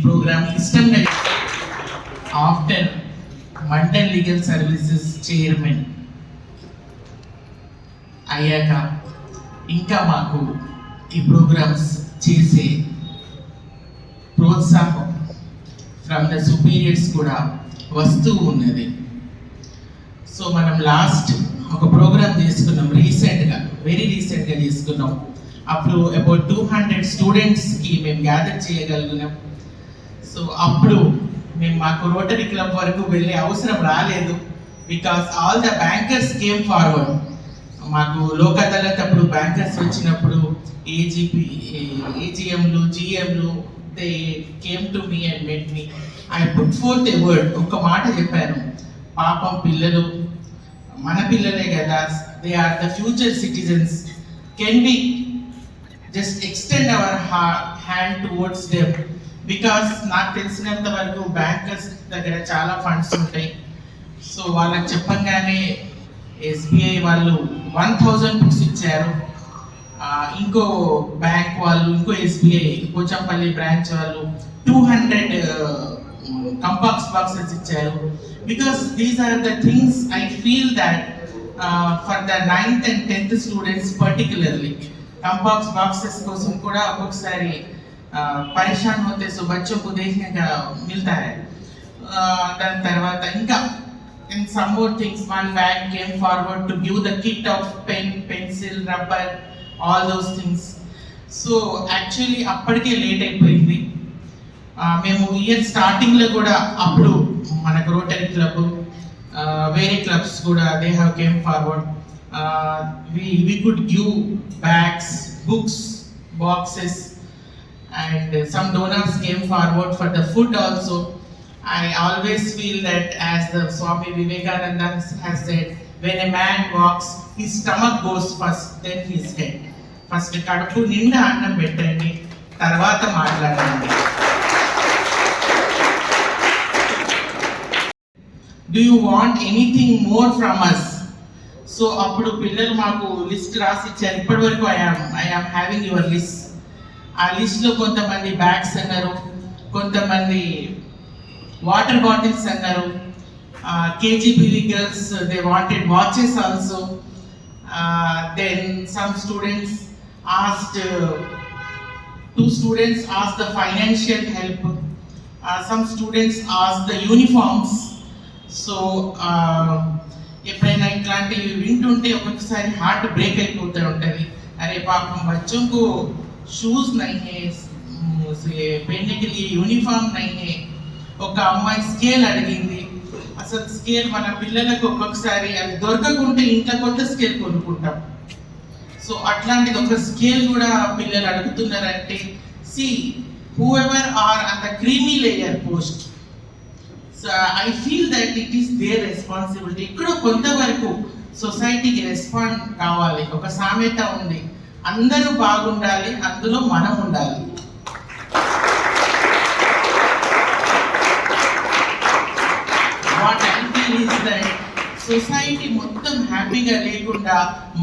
Programme ఇష్టంగా after mandal legal services chairman అయ్యాక ఇంకా మాకు ఈ ప్రోగ్రామ్స్ చేసే ప్రోత్సాహం ఫ్రమ్ ద సుపీరియర్స్ కూడా వస్తూ ఉన్నది. సో మనం లాస్ట్ ఒక ప్రోగ్రామ్ చేసుకున్నాం రీసెంట్గా, వెరీ రీసెంట్గా చేసుకున్నాం. అప్పుడు అబౌట్ 200 స్టూడెంట్స్కి మేము గ్యాదర్ చేయగలిగినాం. సో అప్పుడు మేము మాకు రోటరీ క్లబ్ వరకు వెళ్ళే అవసరం రాలేదు, because all the bankers came forward. మాకు లోక్ అదాలత్ అప్పుడు బ్యాంకర్స్ వచ్చినప్పుడు ఏజిఎంలు జిఎంలు they came to me and met me. I put forth a word, ఒక మాట చెప్పాను, పాపం పిల్లలు మన పిల్లలే కదా, they are the future citizens, can we just extend our hand towards them. Because నాకు తెలిసినంత వరకు బ్యాంకర్స్ దగ్గర చాలా ఫండ్స్ ఉంటాయి. సో వాళ్ళకి చెప్పంగానే ఎస్బీఐ వాళ్ళు 1000 బుక్స్ ఇచ్చారు, ఇంకో బ్యాంక్ వాళ్ళు, ఇంకో ఎస్బీఐ పోచంపల్లి బ్రాంచ్ వాళ్ళు 200 కంపాక్స్ బాక్సెస్ ఇచ్చారు. Because these are the things I feel that for the 9th and 10th students particularly compass boxes కోసం కూడా ఒక్కొక్కసారి పరేషాన్ होते सो बच्चों को देखने का मिलता है. దాని తర్వాత ఇంకా in some more things one bag came forward to give the kit of pen, pencil, rubber, all those things. So actually అప్పటికే లేట్ అయిపోయింది. మేము ఇయర్ స్టార్టింగ్ లో కూడా అప్పుడు మనకు రోటరీ క్లబ్ వేరే క్లబ్స్ కూడా they have came forward. We could give bags, books, boxes, and some donors came forward for the food also. I always feel that, as the Swami Vivekananda has said, when a man walks, his stomach goes first, then his head. First కడుపు నిండా అన్నం పెట్టండి, తర్వాత మాట్లాడండి. Do you want anything more from us? So అప్పుడు పిల్లలు మాకు list రాసి ఇచ్చారు. ఇప్పటి వరకు I am having your list. ఆ లిస్ట్లో కొంతమంది బ్యాగ్స్ అన్నారు, కొంతమంది వాటర్ బాటిల్స్ అన్నారు, KGBV girls they wanted watches also. Then some students asked, 2 students asked the financial help, some students asked the uniforms. So ఎప్పుడైనా ఇట్లాంటివి వింటుంటే ఒక్కొక్కసారి హార్ట్ బ్రేక్ అయిపోతూ ఉంటుంది. అరే పాపం బच्चों షూస్ नहीं है, पहनने के लिए यूनिफॉर्म नहीं है. ఒక అమ్మాయి స్కేల్ అడిగింది. అసలు స్కేల్ మన పిల్లలకు ఒక్కొక్కసారి అది దొరకకుంటే ఇంట్లో కొత్త స్కేల్ కొనుక్కుంటాం. సో అట్లాంటిది ఒక స్కేల్ కూడా పిల్లలు అడుగుతున్నారంటే, C whoever are on the creamy layer post, I feel that it is their responsibility. ఇక్కడ కొంతవరకు సొసైటీకి రెస్పాండ్ కావాలి. ఒక సామెత ఉంది, అందరూ బాగుండాలి, అందులో మనం ఉండాలి. What I feel is that society మొత్తం హ్యాపీగా లేకుండా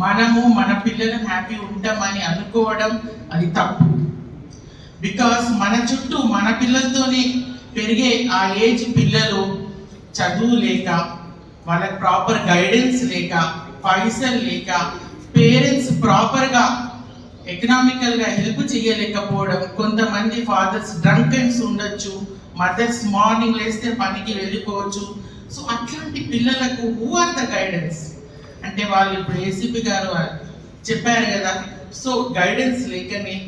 మనము మన పిల్లలు హ్యాపీ ఉంటామని అనుకోవడం అది తప్పు. బికాస్ మన చుట్టూ మన పిల్లలతోనే పెరిగే ఆ ఏజ్ పిల్లలు చదువు లేక, వాళ్ళకి ప్రాపర్ గైడెన్స్ లేక, పైసలు లేక, పేరెంట్స్ ప్రాపర్గా ఎకనామికల్గా హెల్ప్ చేయలేకపోవడం, కొంతమంది ఫాదర్స్ డ్రంకన్స్ ఉండొచ్చు, మదర్స్ మార్నింగ్ లేస్తే పనికి వెళ్ళిపోవచ్చు. సో అట్లాంటి పిల్లలకు హూ ఆర్ ద గైడెన్స్ అంటే వాళ్ళు ఇప్పుడు ఏసీపీ గారు చెప్పారు కదా. సో గైడెన్స్ లేకనే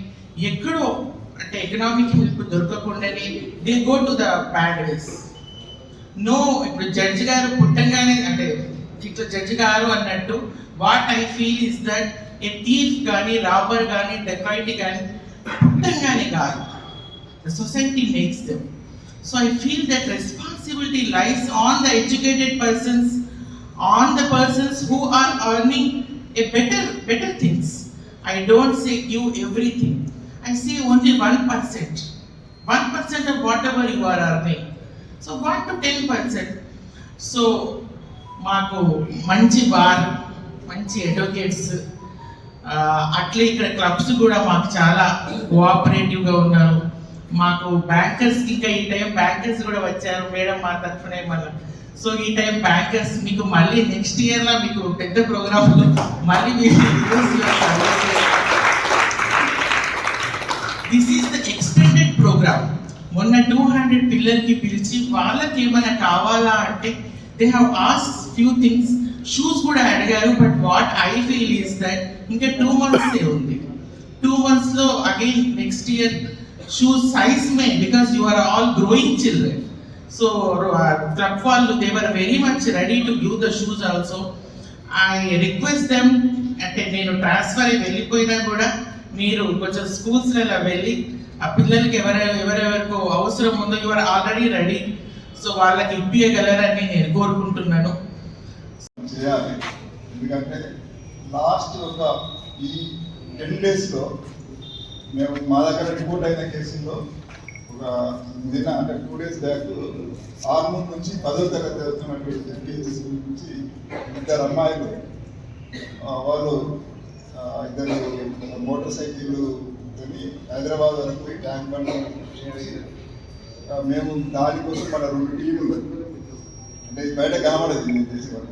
ఎక్కడో అంటే ఎకనామిక్ హెల్ప్ దొరకకుండానే they go to the bad ways. No, ఇప్పుడు జడ్జి గారు పుట్టంగానే అంటే ఇట్లా జడ్జి గారు అన్నట్టు what I feel is that a thief కానీ, రాబర్ కానీ, డెకాయిటీ కానీ పుట్టంగానే కాదు, the society makes them. So I feel that responsibility lies on the educated persons, on the persons who are earning a better things. I don't say give everything. I say only 1%. 1% of whatever you are earning. So 1 to 10%. So మాకు మంచి bar, మంచి advocates, అట్లే ఇక్కడ clubs కూడా మాకు చాలా కోఆపరేటివ్గా ఉన్నారు. మాకు బ్యాంకర్స్కి ఇంకా ఈ టైం బ్యాంకర్స్ కూడా వచ్చారు మేడం మా తరఫున మళ్ళీ. సో ఈ టైం బ్యాంకర్స్ మీకు మళ్ళీ నెక్స్ట్ ఇయర్లో మీకు పెద్ద ప్రోగ్రాంలో మళ్ళీ this is the extended programme. మొన్న 200 పిల్లలకి పిలిచి వాళ్ళకి ఏమైనా కావాలా అంటే దే హ్యావ్ ఆస్ ఫ్యూ థింగ్స్. షూస్ కూడా అడిగారు. But what I feel is that ఇంకా 2 months ఉంది. 2 months లో again next year shoes size may because you are all growing children. So club వాళ్ళు they were very much ready to give the shoes also. I request them, అంటే నేను transfer అయి వెళ్ళిపోయినా కూడా మీరు కొంచెం స్కూల్స్లలో వెళ్ళి ఆ పిల్లలకి ఎవరెవరికో అవసరం ఉందో you are already ready. So వాళ్ళకి ఇప్పియగలరని నేను కోరుకుంటున్నాను. చేయాలి. ఎందుకంటే లాస్ట్ ఒక ఈ 10 daysలో మేము మా దగ్గర రిపోర్ట్ అయిన కేసుల్లో ఒక నిన్న అంటే 2 days బ్యాక్ ఆర్మూర్ నుంచి 10వ తరగతి చదువుతున్నటువంటి టీచర్స్ నుంచి 2 అమ్మాయిలు వాళ్ళు 2 మోటార్ సైకిళ్ళు హైదరాబాద్ వరకు పోయి ట్యాంక్ బండ్ మేము దానికోసం మన 2 టీములు అంటే బయట కనబడేది నేను చేసేవాడు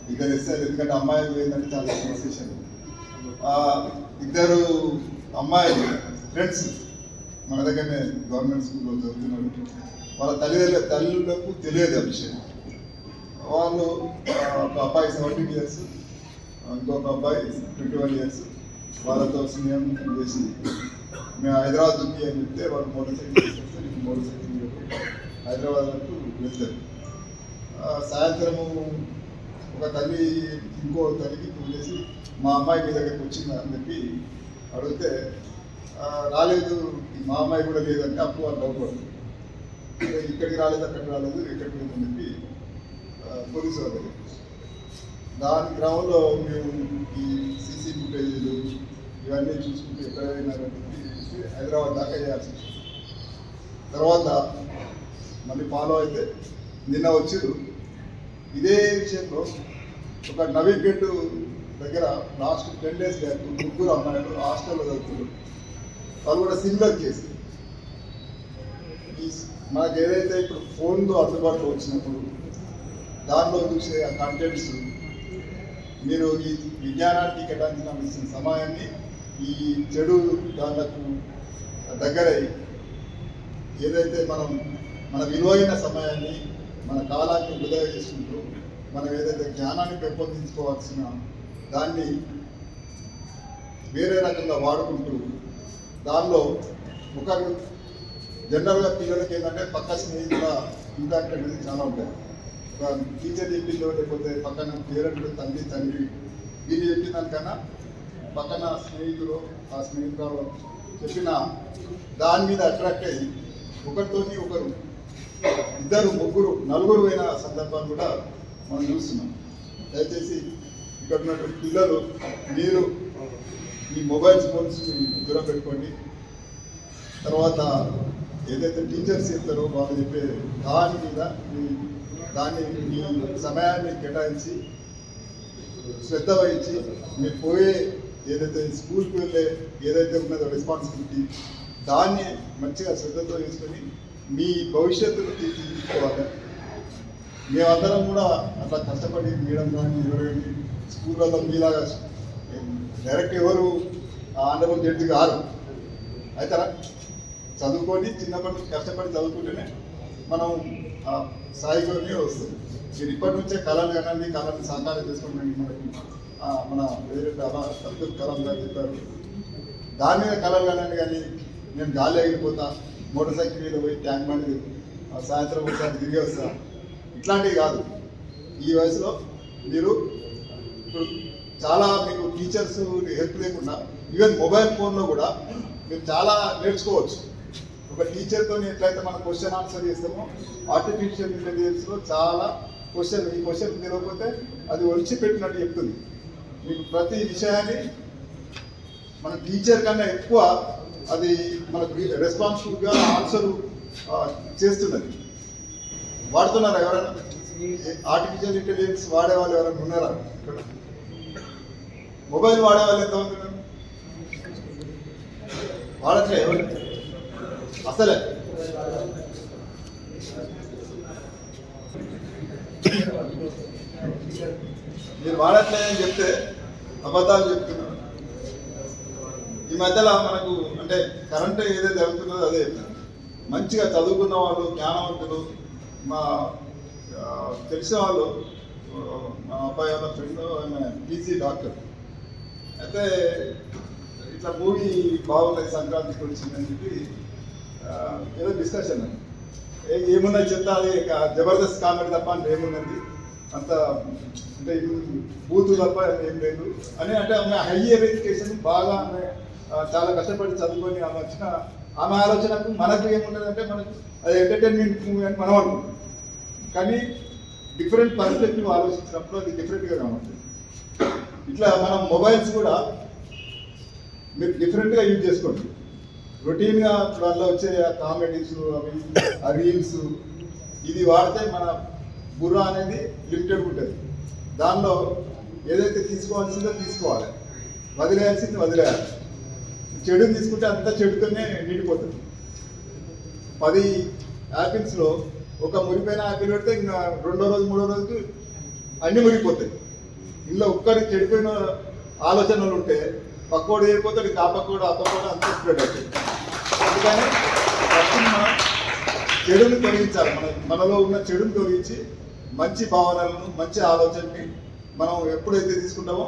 2 ఇస్తారు. ఎందుకంటే అమ్మాయిలు ఏంటంటే చాలా సెన్సేషన్. 2 అమ్మాయిలు ఫ్రెండ్స్ మన దగ్గరనే గవర్నమెంట్ స్కూల్లో చదువుతున్నారు. వాళ్ళ తల్లులకు తెలియదు ఆ విషయం. వాళ్ళు ఒక అబ్బాయి 17 years, ఇంకొక అబ్బాయి 21 years. వాళ్ళతో స్నేహం చేసి మేము హైదరాబాద్ దుక్కి అని చెప్తే వాళ్ళు మోటార్ సైకిల్ తీసుకొస్తారు. మోటార్ సైకిల్ హైదరాబాద్ వరకు వెళ్తారు. సాయంత్రము ఒక తల్లి ఇంకో తల్లికి ఫోన్ చేసి మా అమ్మాయి మీ దగ్గరికి వచ్చిందా అని చెప్పి అడిగితే రాలేదు, మా అమ్మాయి కూడా లేదంటే అప్పుడు వాళ్ళు డౌట్. ఇక్కడికి రాలేదు, అక్కడికి రాలేదు, ఎక్కడికి లేదని చెప్పి పోలీసు వాళ్ళు. దాని గ్రామంలో మేము ఈ సీసీ ఫుటేజీలు ఇవన్నీ చూసుకుంటూ ఎక్కడ పోయినారని చెప్పి హైదరాబాద్ దాకా చేయాల్సి వచ్చింది. తర్వాత మళ్ళీ ఫాలో అయితే నిన్న వచ్చారు. ఇదే విషయంలో ఒక నవీపేట దగ్గర లాస్ట్ 10 days బ్యాక్ 3 అమ్మాయిలు హాస్టల్లో చదువుతున్నారు. వాళ్ళు కూడా సిమిలర్ కేసు. మనకు ఏదైతే ఇప్పుడు ఫోన్లో అందుబాటులో వచ్చినప్పుడు దానిలో చూసే ఆ కంటెంట్స్ మీరు ఈ విజ్ఞానానికి కేటాయించిన సమయాన్ని ఈ చెడు దానికి దగ్గరై ఏదైతే మన విలువైన సమయాన్ని మన కాలాన్ని వృధా చేసుకుంటూ మనం ఏదైతే జ్ఞానాన్ని పెంపొందించుకోవాల్సిన దాన్ని వేరే రకంగా వాడుకుంటూ దానిలో ఒకరు జనరల్గా పిల్లలకి ఏంటంటే పక్క స్నేహితుల ఇంపాక్ట్ అనేది చాలా ఉంటుంది. ఒక టీచర్ చెప్పిందో లేకపోతే పక్కన పేరెంట్ తండ్రి వీళ్ళు చెప్పిన దానికన్నా పక్కన స్నేహితులు ఆ స్నేహితులు చెప్పిన దాని మీద అట్రాక్ట్ అయ్యి ఒకరితోని ఒకరు 2, 3, 4 అయిన సందర్భాలు కూడా మనం చూస్తున్నాం. దయచేసి ఇక్కడ ఉన్నటువంటి పిల్లలు మీరు ఈ మొబైల్ ఫోన్స్ దూరం పెట్టుకోండి. తర్వాత ఏదైతే టీచర్స్ చెప్తారో వాళ్ళు చెప్పే దాని మీద దాన్ని మీ సమయాన్ని కేటాయించి శ్రద్ధ వహించి మీరు పోయే ఏదైతే స్కూల్కి వెళ్ళే ఏదైతే ఉన్నదో రెస్పాన్సిబిలిటీ దాన్ని మంచిగా శ్రద్ధతో తీసుకొని మీ భవిష్యత్తును తీర్చిదిద్దుకోవాలి. మేమందరం కూడా అట్లా కష్టపడి మేడం కానీ ఎవరు కానీ స్కూళ్ళలో మీలాగా డైరెక్ట్ ఎవరు ఆనరబుల్ జడ్జి కాదు అవుతారా. చదువుకొని చిన్నప్పటి నుంచి కష్టపడి చదువుకుంటేనే మనం స్థాయిలోనే వస్తుంది. మీరు ఇప్పటి నుంచే కళలు కనండి, కళని సాకారం చేసుకోండి. మనకి మన వేరే అబ్దుల్ కలాం గారు చెప్పారు దాని మీద కళలు కనండి, కానీ నేను గాలి ఎగిరిపోతా, మోటార్ సైకిల్ మీద పోయి ట్యాంక్ బండి సాయంత్రం ఒకసారి తిరిగి వస్తా, ఇట్లాంటివి కాదు. ఈ వయసులో మీరు ఇప్పుడు చాలా మీకు టీచర్స్ హెల్ప్ లేకుండా ఈవెన్ మొబైల్ ఫోన్లో కూడా మీరు చాలా నేర్చుకోవచ్చు. ఒక టీచర్తో ఎట్లయితే మనం క్వశ్చన్ ఆన్సర్ చేస్తామో ఆర్టిఫిషియల్ ఇంటెలిజెన్స్లో చాలా ఈ క్వశ్చన్ తెలియకపోతే అది ఒలిచిపెట్టినట్టు చెప్తుంది. మీకు ప్రతి విషయాన్ని మన టీచర్ కన్నా ఎక్కువ అది మనకు రెస్పాన్సిబుల్గా ఆన్సర్ చేస్తున్నది. వాడుతున్నారా ఎవరైనా ఆర్టిఫిషియల్ ఇంటెలిజెన్స్ వాడేవాళ్ళు ఎవరైనా ఉన్నారా? ఇక్కడ మొబైల్ వాడేవాళ్ళు ఎంత ఉంటున్నారు? వాడట్లే ఎవరు అసలే మీరు వాడట్లేదని చెప్తే అబద్ధాలు చెప్తున్నారు. ఈ మధ్యలో మనకు అంటే కరెంట్ ఏదైతే జరుగుతుందో అదే మంచిగా చదువుకున్న వాళ్ళు, జ్ఞానవంతులు, మా తెలిసిన వాళ్ళు, మా అబ్బాయి వాళ్ళ ఫ్రెండ్ ఆమె పీజీ డాక్టర్ అయితే ఇట్లా మూవీ బాగుంది సంక్రాంతికి వచ్చిందని చెప్పి ఏదో డిస్కషన్ ఏమున్నది చెప్తా, అది జబర్దస్త్ కామెడీ తప్ప అంటే ఏమున్నది అంత అంటే బూతు తప్ప ఏం లేదు అని. అంటే ఆమె హయ్యర్ ఎడ్యుకేషన్ బాగా ఆమె చాలా కష్టపడి చదువుకొని ఆమె వచ్చిన ఆమె ఆలోచనకు మనకు ఏమున్నదంటే మనకు అది ఎంటర్టైన్మెంట్ మూవీ అని మనం అనుకుంటాం. కానీ డిఫరెంట్ పర్స్పెక్టివ్ ఆలోచించినప్పుడు అది డిఫరెంట్గా కనబడుతుంది. ఇట్లా మనం మొబైల్స్ కూడా మీరు డిఫరెంట్గా యూజ్ చేసుకోండి. రొటీన్గా దానిలో వచ్చే కామెడీస్ అవి ఆ రీల్స్ ఇది వాడితే మన బుర్ర అనేది లిమిటెడ్ ఉంటుంది. దానిలో ఏదైతే తీసుకోవాల్సిందో తీసుకోవాలి, వదిలేయాల్సింది వదిలేయాలి. చెడు తీసుకుంటే అంత చెడుతోనే నిండిపోతుంది. 10 యాపిల్స్లో ఒక మురిపోయిన యాపిల్ పెడితే ఇంకా రెండో రోజు మూడో రోజుకి అన్నీ మురిగిపోతాయి. ఇందులో ఒక్కడికి చెడిపోయిన ఆలోచనలు ఉంటే పక్కోడు ఏరిపోతాడు, ఆ పక్కోడు అంత స్ప్రెడ్ అవుతుంది. అందుకని మనం చెడుని తొలగించాలి. మనలో ఉన్న చెడుని తొలగించి మంచి భావనలను, మంచి ఆలోచనని మనం ఎప్పుడైతే తీసుకుంటామో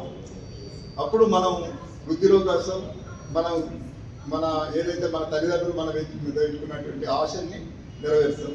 అప్పుడు మనం వృద్ధిలో కోసం మన ఏదైతే మన తల్లిదండ్రులు మన మీద పెట్టుకున్నటువంటి ఆశల్ని నెరవేరుస్తాం.